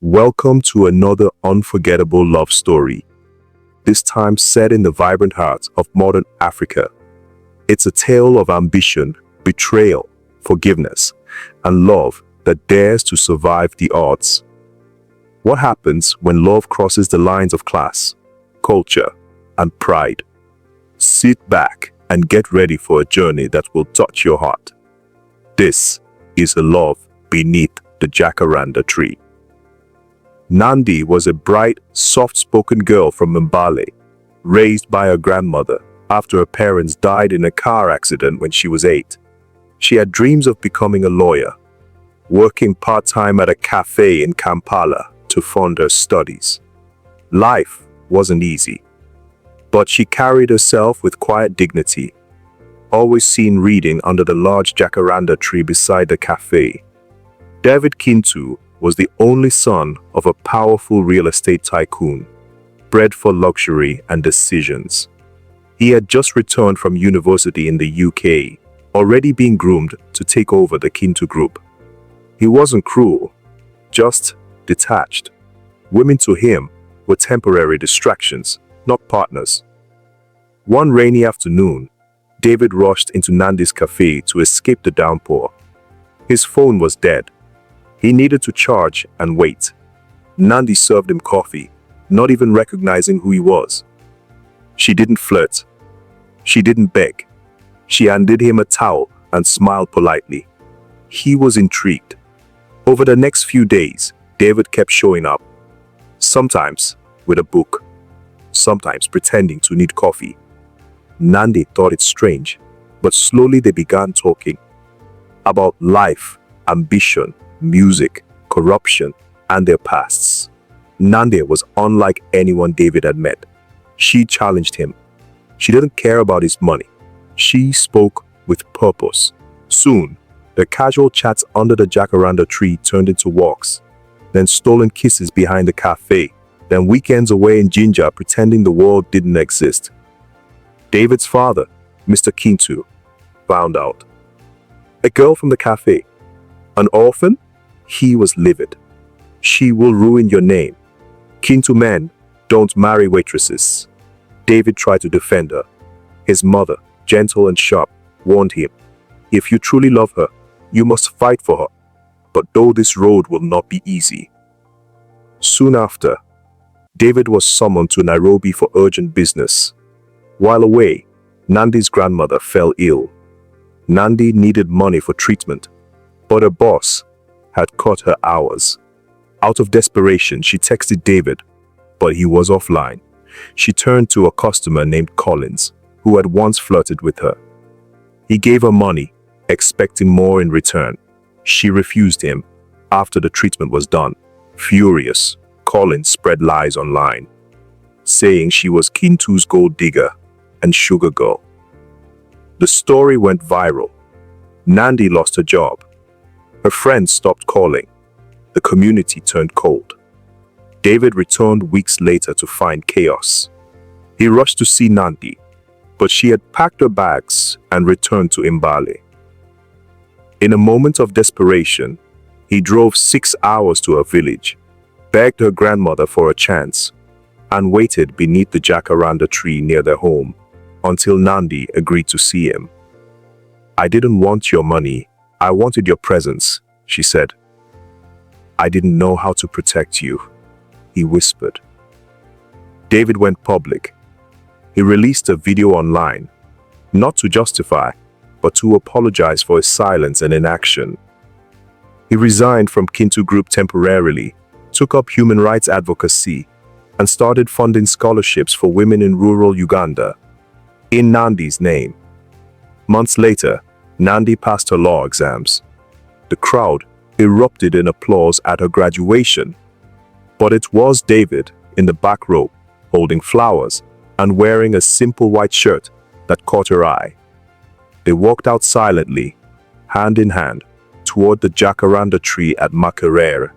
Welcome to another unforgettable love story, this time set in the vibrant heart of modern Africa. It's a tale of ambition, betrayal, forgiveness, and love that dares to survive the odds. What happens when love crosses the lines of class, culture, and pride? Sit back and get ready for a journey that will touch your heart. This is a love beneath the Jacaranda Tree. Nandi was a bright, soft-spoken girl from Mbale, raised by her grandmother after her parents died in a car accident when she was 8. She had dreams of becoming a lawyer, working part-time at a café in Kampala to fund her studies. Life wasn't easy, but she carried herself with quiet dignity, always seen reading under the large jacaranda tree beside the café. David Kintu was the only son of a powerful real estate tycoon, bred for luxury and decisions. He had just returned from university in the UK, already being groomed to take over the Kintu group. He wasn't cruel, just detached. Women to him were temporary distractions, not partners. One rainy afternoon, David rushed into Nandi's cafe to escape the downpour. His phone was dead. He needed to charge and wait. Nandi served him coffee, not even recognizing who he was. She didn't flirt. She didn't beg. She handed him a towel and smiled politely. He was intrigued. Over the next few days, David kept showing up, sometimes with a book, sometimes pretending to need coffee. Nandi thought it strange, but slowly they began talking about life, ambition, music, corruption, and their pasts. Nandi was unlike anyone David had met. She challenged him. She didn't care about his money. She spoke with purpose. Soon, the casual chats under the jacaranda tree turned into walks, then stolen kisses behind the cafe, then weekends away in Jinja pretending the world didn't exist. David's father, Mr. Kintu, found out. A girl from the cafe. An orphan? He was livid. She will ruin your name. Kintu men don't marry waitresses. David tried to defend her. His mother, gentle and sharp, warned him, if you truly love her, you must fight for her. But though this road will not be easy. Soon after, David was summoned to Nairobi for urgent business. While away, Nandi's grandmother fell ill. Nandi needed money for treatment, but her boss had cut her hours. Out of desperation, she texted David, but he was offline. She turned to a customer named Collins, who had once flirted with her. He gave her money, expecting more in return. She refused him after the treatment was done. Furious, Collins spread lies online, saying she was Kintu's gold digger and sugar girl. The story went viral. Nandi lost her job. Her friends stopped calling. The community turned cold. David returned weeks later to find chaos. He rushed to see Nandi, but she had packed her bags and returned to Mbale. In a moment of desperation, he drove 6 hours to her village, begged her grandmother for a chance, and waited beneath the jacaranda tree near their home until Nandi agreed to see him. I didn't want your money. I wanted your presence, she said. I didn't know how to protect you, he whispered. David went public. He released a video online, not to justify, but to apologize for his silence and inaction. He resigned from Kintu Group temporarily, took up human rights advocacy, and started funding scholarships for women in rural Uganda, in Nandi's name. Months later, Nandi passed her law exams. The crowd erupted in applause at her graduation. But it was David in the back row, holding flowers and wearing a simple white shirt that caught her eye. They walked out silently, hand in hand, toward the jacaranda tree at Makerere,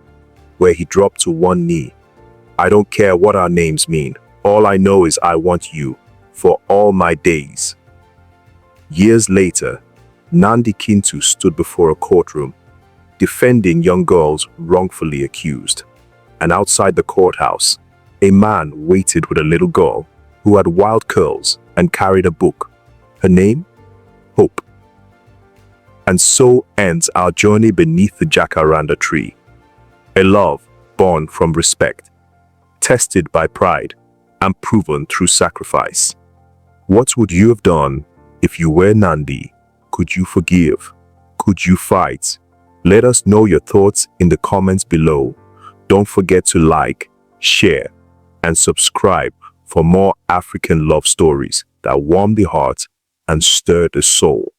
where he dropped to one knee. I don't care what our names mean. All I know is I want you for all my days. Years later, Nandi Kintu stood before a courtroom, defending young girls wrongfully accused. and outside the courthouse, a man waited with a little girl who had wild curls and carried a book. Her name? Hope. And so ends our journey beneath the jacaranda tree. A love born from respect, tested by pride, and proven through sacrifice. What would you have done if you were Nandi? Could you forgive? Could you fight? Let us know your thoughts in the comments below. Don't forget to like, share, and subscribe for more African love stories that warm the heart and stir the soul.